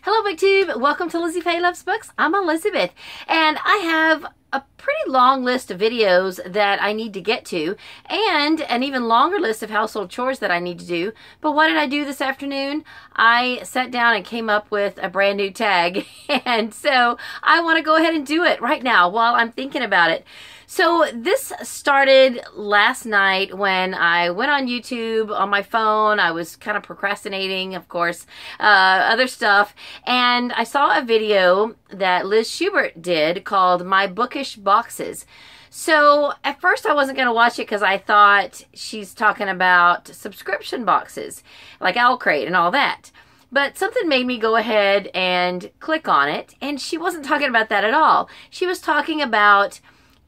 Hello BookTube, welcome to Lizzie Faye Loves Books. I'm Elizabeth and I have a pretty long list of videos that I need to get to and an even longer list of household chores that I need to do. But what did I do this afternoon? I sat down and came up with a brand new tag, and so I want to go ahead and do it right now while I'm thinking about it. So this started last night when I went on YouTube on my phone. I was kind of procrastinating, of course, other stuff. And I saw a video that Liz Schubert did called My Bookish Boxes. So at first I wasn't going to watch it because I thought she's talking about subscription boxes like Owlcrate and all that. But something made me go ahead and click on it. And she wasn't talking about that at all. She was talking about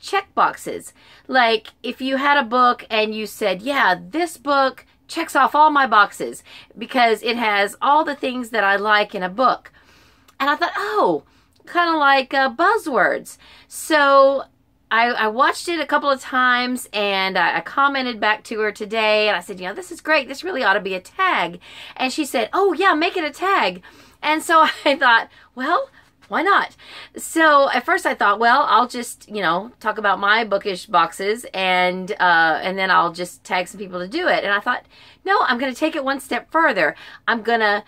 check boxes. Like if you had a book and you said, yeah, this book checks off all my boxes because it has all the things that I like in a book. And I thought, oh, kind of like buzzwords. So I watched it a couple of times and I commented back to her today and I said, you know, this is great. This really ought to be a tag. And she said, oh yeah, make it a tag. And so I thought, well, why not? So at first I thought, well, I'll just, you know, talk about my bookish boxes and then I'll just tag some people to do it. And I thought, no, I'm going to take it one step further. I'm going to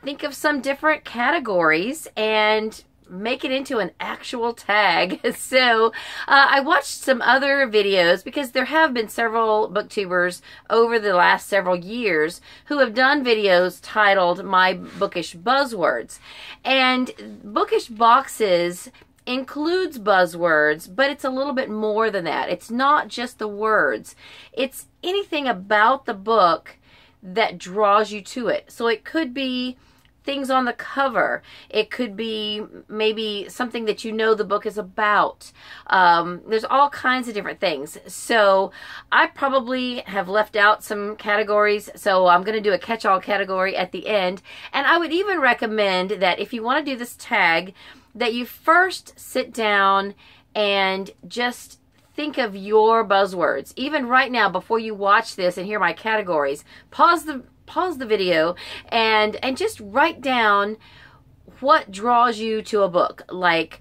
think of some different categories and make it into an actual tag. So I watched some other videos because there have been several booktubers over the last several years who have done videos titled My Bookish Buzzwords. And Bookish Boxes includes buzzwords, but it's a little bit more than that. It's not just the words. It's anything about the book that draws you to it. So it could be things on the cover. It could be maybe something that you know the book is about. There's all kinds of different things. So I probably have left out some categories. So I'm going to do a catch-all category at the end. And I would even recommend that if you want to do this tag, that you first sit down and just think of your buzzwords. Even right now, before you watch this and hear my categories, pause the video and just write down what draws you to a book, like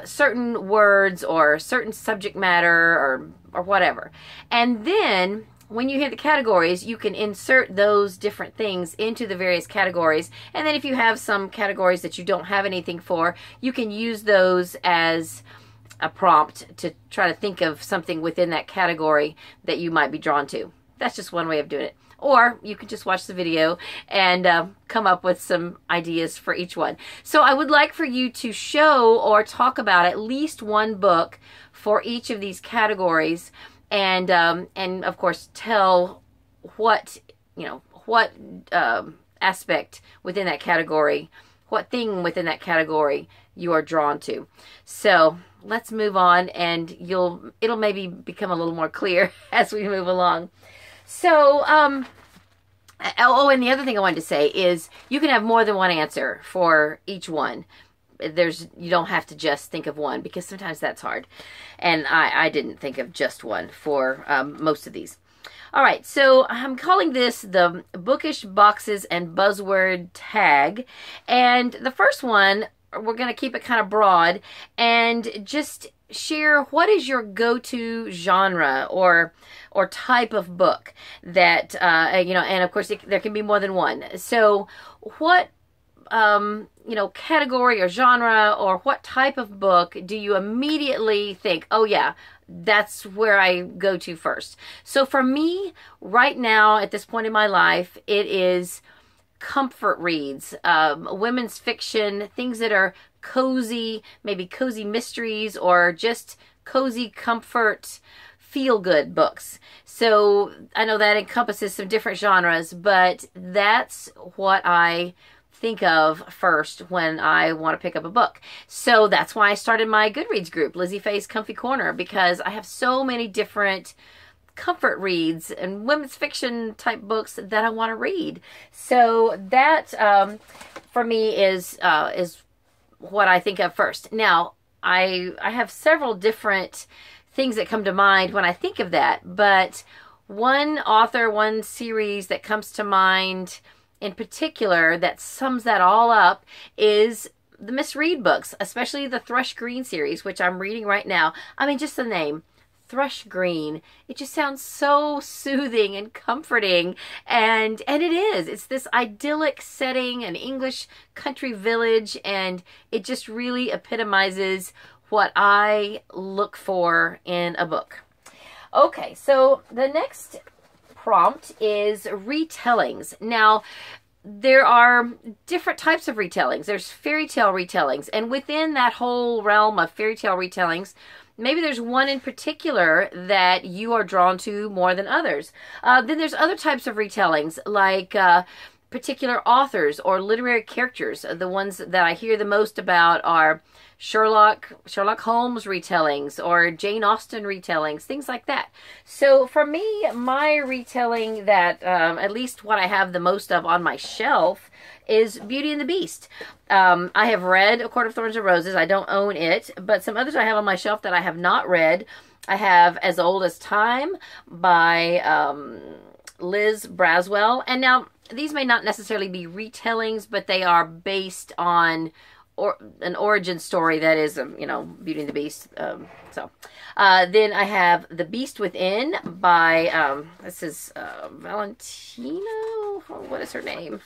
certain words or certain subject matter or whatever. And then when you hear the categories, you can insert those different things into the various categories. And then if you have some categories that you don't have anything for, you can use those as a prompt to try to think of something within that category that you might be drawn to. That's just one way of doing it. Or you can just watch the video and come up with some ideas for each one. So I would like for you to show or talk about at least one book for each of these categories, and of course tell what, you know, what aspect within that category, what thing within that category you are drawn to. So let's move on, and it'll maybe become a little more clear as we move along. So, oh, and the other thing I wanted to say is you can have more than one answer for each one. You don't have to just think of one, because sometimes that's hard. And I didn't think of just one for most of these. All right, so I'm calling this the Bookish Boxes and Buzzword Tag. And the first one, we're going to keep it kind of broad and just share what is your go-to genre or type of book that you know, and of course there can be more than one. So what you know, category or genre or what type of book do you immediately think, oh yeah, that's where I go to first? So for me right now at this point in my life, it is comfort reads, women's fiction, things that are cozy, maybe cozy mysteries or just cozy comfort feel-good books. So I know that encompasses some different genres, but that's what I think of first when I want to pick up a book. So that's why I started my Goodreads group, Lizzie Faye's Comfy Corner, because I have so many different comfort reads and women's fiction type books that I want to read. So that for me is what I think of first. Now I have several different things that come to mind when I think of that, but one author, one series that comes to mind in particular that sums that all up is the misread books, especially the Thrush Green series, which I'm reading right now. I mean, just the name, Thrush Green. It just sounds so soothing and comforting, and it is. It's this idyllic setting, an English country village, and it just really epitomizes what I look for in a book. Okay, so the next prompt is retellings. Now, there are different types of retellings. There's fairy tale retellings, and within that whole realm of fairy tale retellings, maybe there's one in particular that you are drawn to more than others. Then there's other types of retellings, like particular authors or literary characters. The ones that I hear the most about are Sherlock Holmes retellings or Jane Austen retellings, things like that. So for me, my retelling that, at least what I have the most of on my shelf, is Beauty and the Beast. I have read A Court of Thorns and Roses. I don't own it, but some others I have on my shelf that I have not read. I have As Old as Time by Liz Braswell. And now, these may not necessarily be retellings, but they are based on an origin story that is, you know, Beauty and the Beast. Then I have The Beast Within by, this is Valentino? What is her name?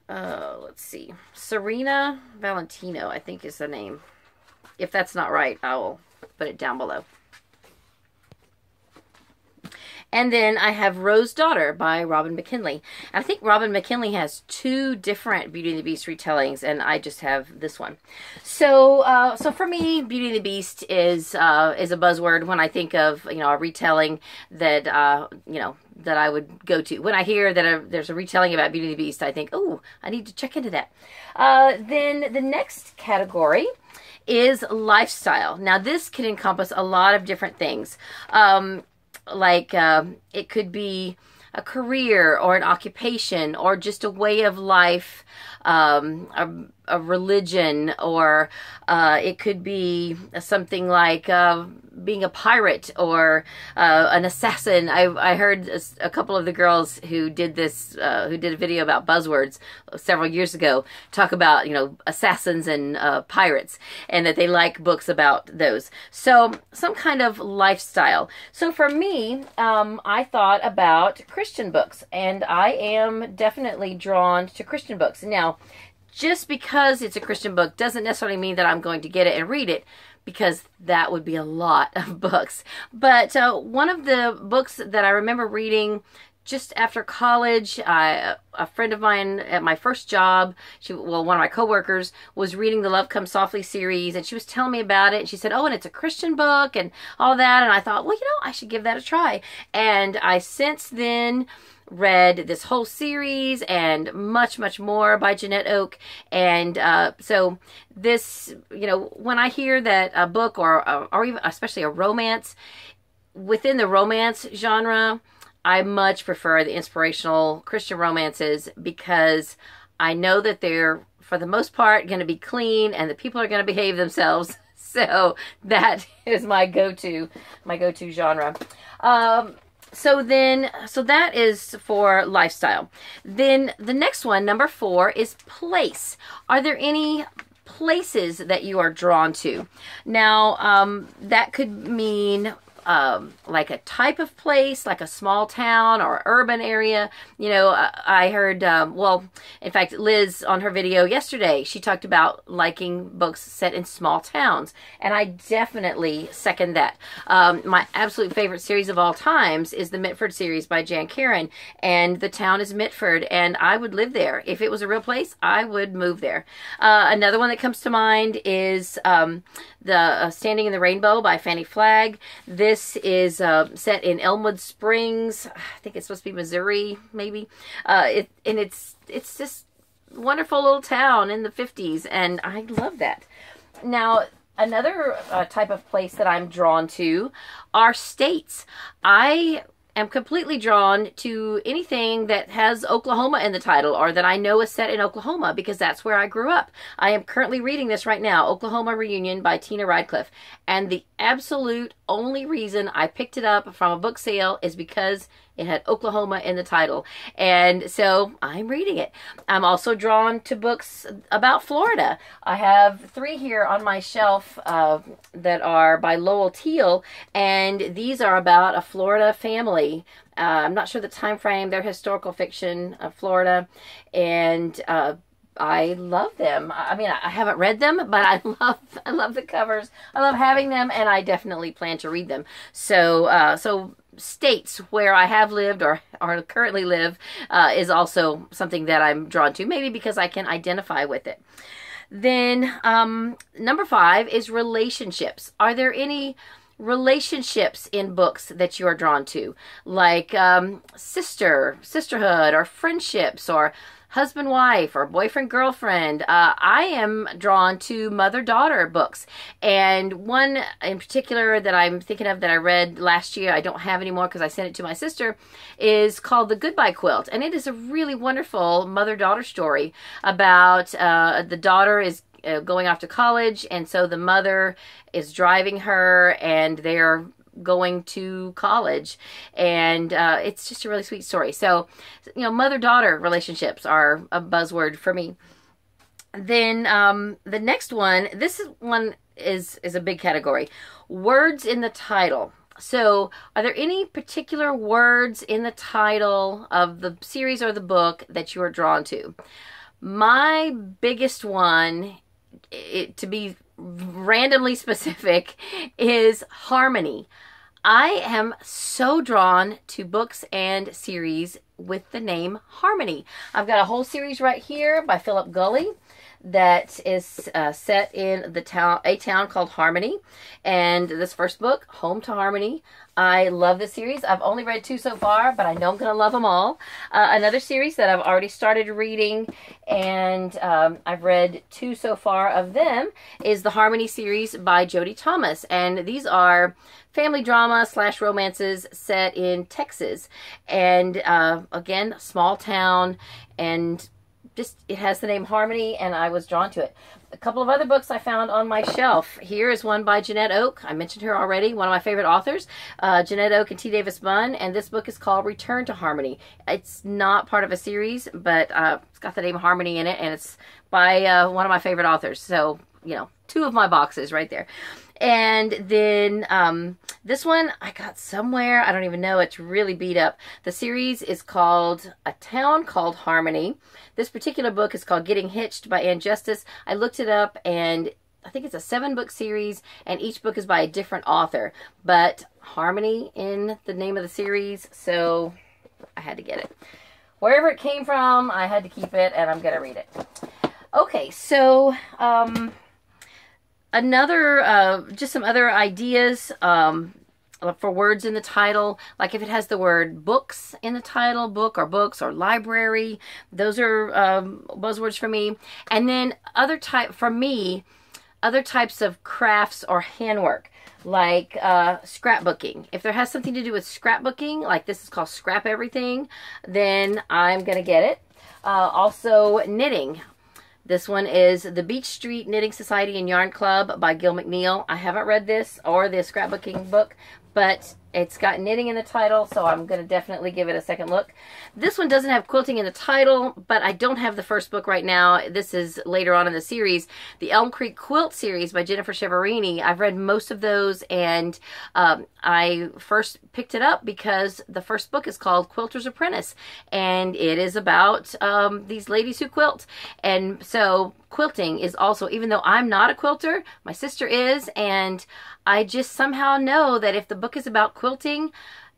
Let's see. Serena Valentino, I think is the name. If that's not right, I will put it down below. And then I have Rose's Daughter by Robin McKinley. And I think Robin McKinley has 2 different Beauty and the Beast retellings, and I just have this one. So for me, Beauty and the Beast is a buzzword when I think of, you know, a retelling that you know, that I would go to. When I hear that there's a retelling about Beauty and the Beast, I think, oh, I need to check into that. Then the next category is lifestyle. Now, this can encompass a lot of different things. Like it could be a career or an occupation or just a way of life, a religion, or it could be something like being a pirate or an assassin. I heard a couple of the girls who did this, who did a video about buzzwords several years ago, talk about, you know, assassins and pirates, and that they like books about those. So some kind of lifestyle. So for me, I thought about Christian books, and I am definitely drawn to Christian books. Now, just because it's a Christian book doesn't necessarily mean that I'm going to get it and read it, because that would be a lot of books. But one of the books that I remember reading just after college, a friend of mine at my first job, one of my coworkers, was reading the Love Comes Softly series, and she was telling me about it, and she said, oh, and it's a Christian book and all that, and I thought, well, you know, I should give that a try. And I since then read this whole series and much, much more by Jeanette Oke. And so this, you know, when I hear that a book or even especially a romance, within the romance genre, I much prefer the inspirational Christian romances, because I know that they're, for the most part, going to be clean and the people are going to behave themselves. So that is my go-to genre. So that is for lifestyle. Then the next one, number 4, is place. Are there any places that you are drawn to? Now, that could mean like a type of place, like a small town or urban area. You know, I heard, well, in fact, Liz on her video yesterday, she talked about liking books set in small towns, and I definitely second that. My absolute favorite series of all times is the Mitford series by Jan Karon, and the town is Mitford, and I would live there. If it was a real place, I would move there. Another one that comes to mind is the Standing in the Rainbow by Fannie Flagg. This is set in Elmwood Springs. I think it's supposed to be Missouri, maybe. It's just a wonderful little town in the 50s, and I love that. Now, another type of place that I'm drawn to are states. I am completely drawn to anything that has Oklahoma in the title, or that I know is set in Oklahoma, because that's where I grew up. I am currently reading this right now, Oklahoma Reunion by Tina Radcliffe, and the absolute only reason I picked it up from a book sale is because It had Oklahoma in the title. And so I'm reading it. I'm also drawn to books about Florida. I have 3 here on my shelf that are by Lowell Teal, and these are about a Florida family. I'm not sure the time frame. They're historical fiction of Florida, and I love them. I mean, I haven't read them, but I love the covers. I love having them, and I definitely plan to read them. So states where I have lived or currently live is also something that I'm drawn to, maybe because I can identify with it. Then number 5 is relationships. Are there any relationships in books that you are drawn to, like sisterhood, or friendships, or husband-wife, or boyfriend-girlfriend? I am drawn to mother-daughter books, and one in particular that I'm thinking of that I read last year, I don't have anymore because I sent it to my sister, is called The Goodbye Quilt, and it is a really wonderful mother-daughter story about the daughter is going off to college, and so the mother is driving her, and they're going to college, and it's just a really sweet story. So, you know, mother-daughter relationships are a buzzword for me. Then the next one, one is a big category. Words in the title. So, are there any particular words in the title of the series or the book that you are drawn to? My biggest one, to be randomly specific, is harmony. I am so drawn to books and series with the name Harmony. I've got a whole series right here by Philip Gully that is set in a town called Harmony, and this first book, Home to Harmony. I love this series. I've only read 2 so far, but I know I'm going to love them all. Another series that I've already started reading, and I've read 2 so far of them, is the Harmony series by Jodie Thomas, and these are family drama / romances set in Texas, and again, small town, and just it has the name Harmony, and I was drawn to it. A couple of other books I found on my shelf. Here is one by Jeanette Oke. I mentioned her already, one of my favorite authors, Jeanette Oke and T. Davis Bunn, and this book is called Return to Harmony. It's not part of a series, but it's got the name Harmony in it, and it's by one of my favorite authors. So, you know, 2 of my boxes right there. And then this one I got somewhere. I don't even know. It's really beat up. The series is called A Town Called Harmony. This particular book is called Getting Hitched by Ann Justice. I looked it up, and I think it's a 7-book series, and each book is by a different author. But Harmony in the name of the series, so I had to get it. Wherever it came from, I had to keep it, and I'm going to read it. Okay, so just some other ideas for words in the title, like if it has the word books in the title, book or books or library, those are buzzwords for me. And then other types of crafts or handwork, like scrapbooking. If there has something to do with scrapbooking, like this is called Scrap Everything, then I'm going to get it. Also knitting. This one is The Beach Street Knitting Society and Yarn Club by Gil McNeil. I haven't read this or the scrapbooking book, but it's got knitting in the title, so I'm going to definitely give it a second look. This one doesn't have quilting in the title, but I don't have the first book right now. This is later on in the series. The Elm Creek Quilt series by Jennifer Cheverini. I've read most of those, and I first picked it up because the first book is called Quilter's Apprentice, and it is about these ladies who quilt. And so quilting is also, even though I'm not a quilter, my sister is, and I just somehow know that if the book is about quilting,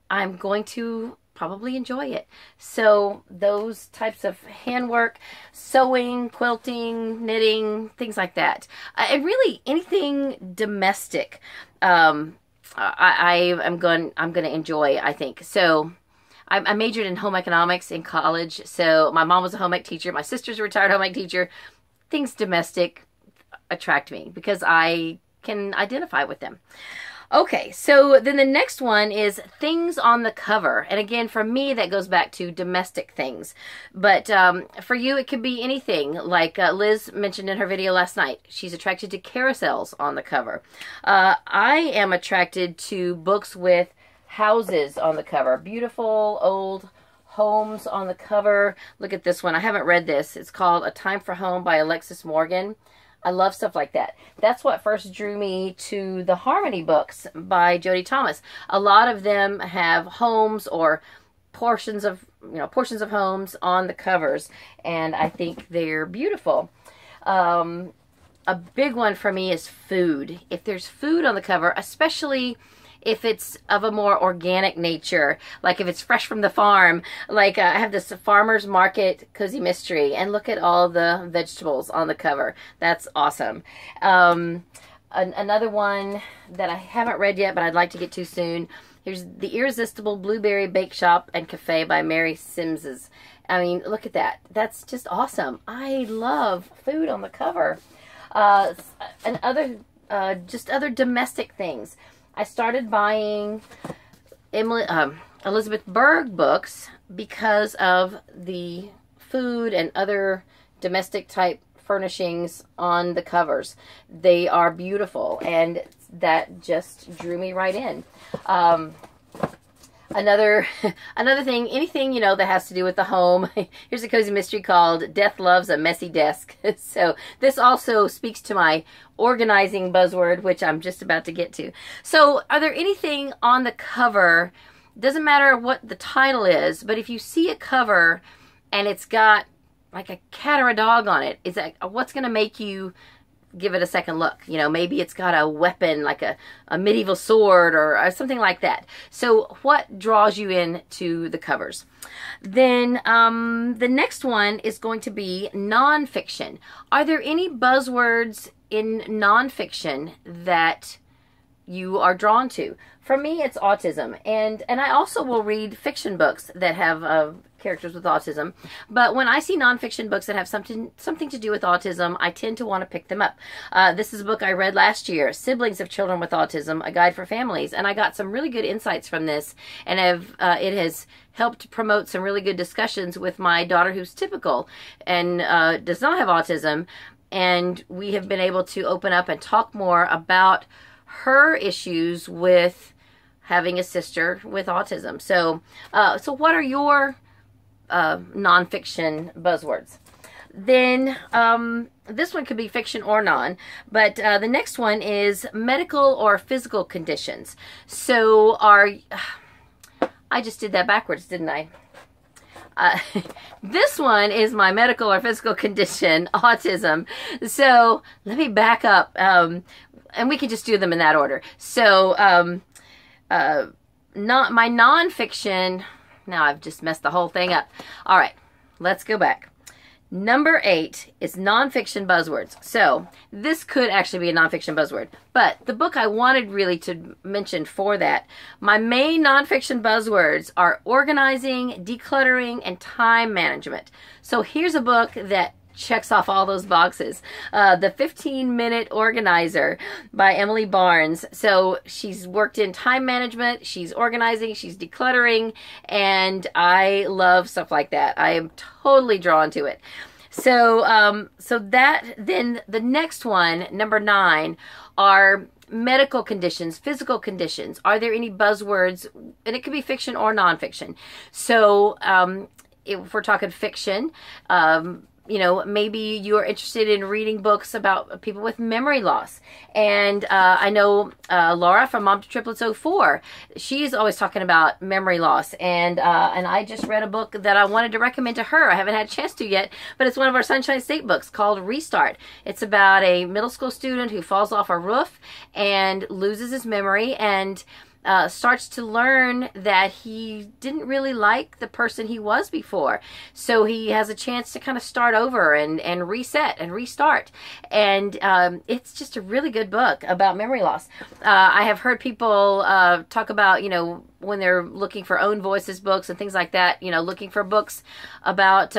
I'm going to probably enjoy it. So those types of handwork, sewing, quilting, knitting, things like that. And really anything domestic, I'm going to enjoy, I think. So I majored in home economics in college. So my mom was a home ec teacher. My sister's a retired home ec teacher. Things domestic attract me because I can identify with them. Okay, so then the next one is things on the cover. And again, for me, that goes back to domestic things. But for you, it could be anything. Like Liz mentioned in her video last night, she's attracted to carousels on the cover. I am attracted to books with houses on the cover. Beautiful old homes on the cover. Look at this one. I haven't read this. It's called A Time for Home by Alexis Morgan. I love stuff like that. That's what first drew me to the Harmony books by Jody Thomas. A lot of them have homes or portions of homes on the covers, and I think they're beautiful. A big one for me is food. If there's food on the cover, especially if it's of a more organic nature, like if it's fresh from the farm, like I have this Farmer's Market Cozy Mystery, and look at all the vegetables on the cover. That's awesome. Another one that I haven't read yet, but I'd like to get to soon. Here's The Irresistible Blueberry Bake Shop and Cafe by Mary Simses. I mean, look at that. That's just awesome. I love food on the cover. And other domestic things. I started buying Elizabeth Berg books because of the food and other domestic type furnishings on the covers. They are beautiful, and that just drew me right in. Another thing, anything, that has to do with the home. Here's a cozy mystery called Death Loves a Messy Desk. So this also speaks to my organizing buzzword, which I'm just about to get to. So are there anything on the cover, doesn't matter what the title is, but if you see a cover and it's got like a cat or a dog on it, is that what's going to make you give it a second look? Maybe it's got a weapon like a medieval sword or something like that. So what draws you in to the covers? Then the next one is going to be nonfiction. Are there any buzzwords in nonfiction that you are drawn to? For me, it's autism, and I also will read fiction books that have characters with autism. But when I see nonfiction books that have something to do with autism, I tend to want to pick them up. This is a book I read last year, Siblings of Children with Autism: A Guide for Families, and I got some really good insights from this, and it has helped promote some really good discussions with my daughter, who's typical and does not have autism, and we have been able to open up and talk more about her issues with having a sister with autism. So what are your nonfiction buzzwords? Then this one could be fiction or non, but the next one is medical or physical conditions. So I just did that backwards, didn't I? This one is my medical or physical condition, autism. So let me back up, and we can just do them in that order. So not my nonfiction. Now I've just messed the whole thing up. All right, let's go back. Number 8 is nonfiction buzzwords. So this could actually be a nonfiction buzzword, but the book I wanted really to mention for that, my main nonfiction buzzwords are organizing, decluttering, and time management. So here's a book that checks off all those boxes. The 15-Minute Organizer by Emily Barnes. So she's worked in time management, she's organizing, she's decluttering, and I love stuff like that. I am totally drawn to it. So then the next one, number 9, are medical conditions, physical conditions. Are there any buzzwords? And it could be fiction or nonfiction. So if we're talking fiction, maybe you're interested in reading books about people with memory loss. And I know Laura from Mom to Triplets 04, she's always talking about memory loss. And I just read a book that I wanted to recommend to her. I haven't had a chance to yet, but it's one of our Sunshine State books called Restart. It's about a middle school student who falls off a roof and loses his memory and starts to learn that he didn't really like the person he was before. So he has a chance to kind of start over and reset and restart. And it's just a really good book about memory loss. I have heard people talk about, when they're looking for own voices books and things like that, looking for books about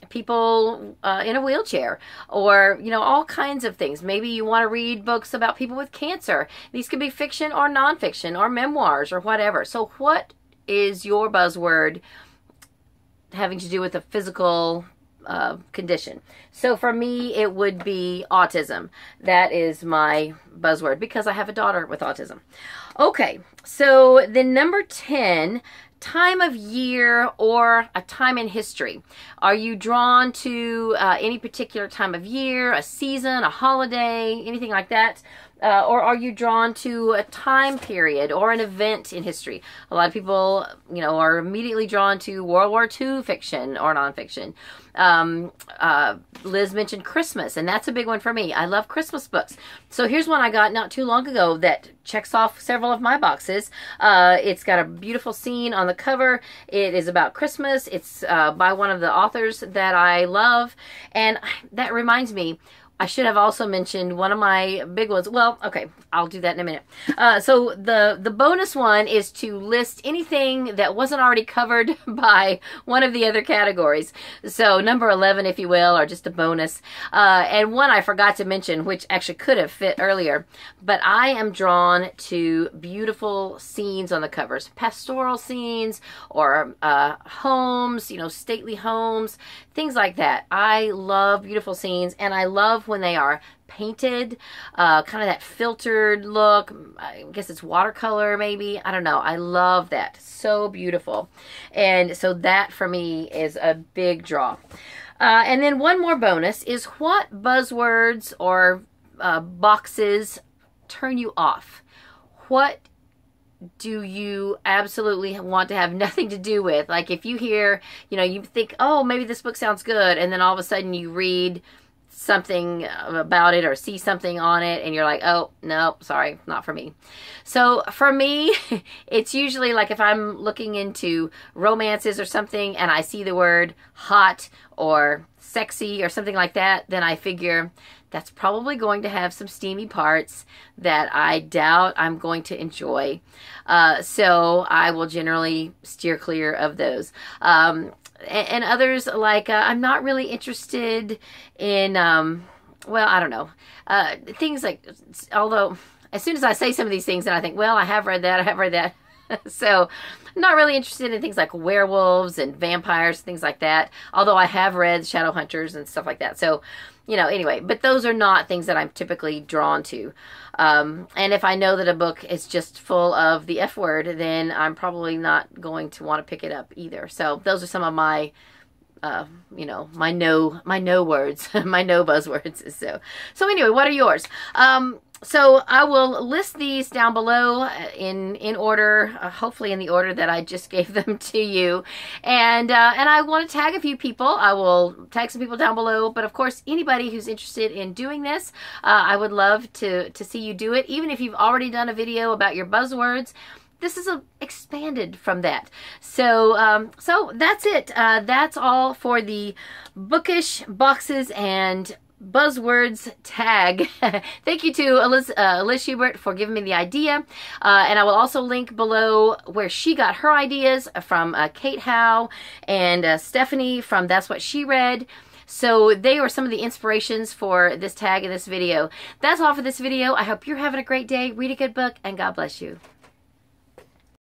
people in a wheelchair or, all kinds of things. Maybe you want to read books about people with cancer. These could be fiction or nonfiction or memoirs or whatever. So what is your buzzword having to do with a physical condition. So for me, it would be autism. That is my buzzword because I have a daughter with autism. Okay, so then number 10, time of year or a time in history. Are you drawn to any particular time of year, a season, a holiday, anything like that? Or are you drawn to a time period or an event in history? A lot of people, you know, are immediately drawn to World War II fiction or nonfiction. Liz mentioned Christmas, and that's a big one for me. I love Christmas books. So here's one I got not too long ago that checks off several of my boxes. It's got a beautiful scene on the cover. It is about Christmas. It's by one of the authors that I love. And that reminds me, I should have also mentioned one of my big ones. Well, okay, I'll do that in a minute. So the bonus one is to list anything that wasn't already covered by one of the other categories. So number 11, if you will, or just a bonus. And one I forgot to mention, which actually could have fit earlier, but I am drawn to beautiful scenes on the covers. Pastoral scenes or homes, you know, stately homes, things like that. I love beautiful scenes, and I love when they are painted, kind of that filtered look. I guess it's watercolor maybe. I don't know. I love that. So beautiful. And so that for me is a big draw. And then one more bonus is, what buzzwords or boxes turn you off? What do you absolutely want to have nothing to do with? Like if you hear, you know, you think, oh, maybe this book sounds good, and then all of a sudden you read something about it or see something on it and you're like, oh, no, sorry, not for me. So for me, it's usually like if I'm looking into romances or something and I see the word hot or sexy or something like that, then I figure that's probably going to have some steamy parts that I doubt I'm going to enjoy. So I will generally steer clear of those. And others, like I'm not really interested in, well, I don't know, things like, although as soon as I say some of these things and I think, well, I have read that. So I'm not really interested in things like werewolves and vampires, things like that, although I have read Shadowhunters and stuff like that. So, you know, anyway, but those are not things that I'm typically drawn to. And if I know that a book is just full of the F word, then I'm probably not going to want to pick it up either. So those are some of my, you know, my no words, my no buzzwords. So anyway, what are yours? So I will list these down below in order, hopefully in the order that I just gave them to you. And I want to tag a few people. I will tag some people down below. But of course, anybody who's interested in doing this, I would love to see you do it. Even if you've already done a video about your buzzwords, this is expanded from that. So so that's it. That's all for the Bookish Boxes and Buzzwords tag. Thank you to Liz Schubert for giving me the idea. And I will also link below where she got her ideas from Kate Howe and Stephanie from That's What She Read. So they were some of the inspirations for this tag in this video. That's all for this video. I hope you're having a great day. Read a good book, and God bless you.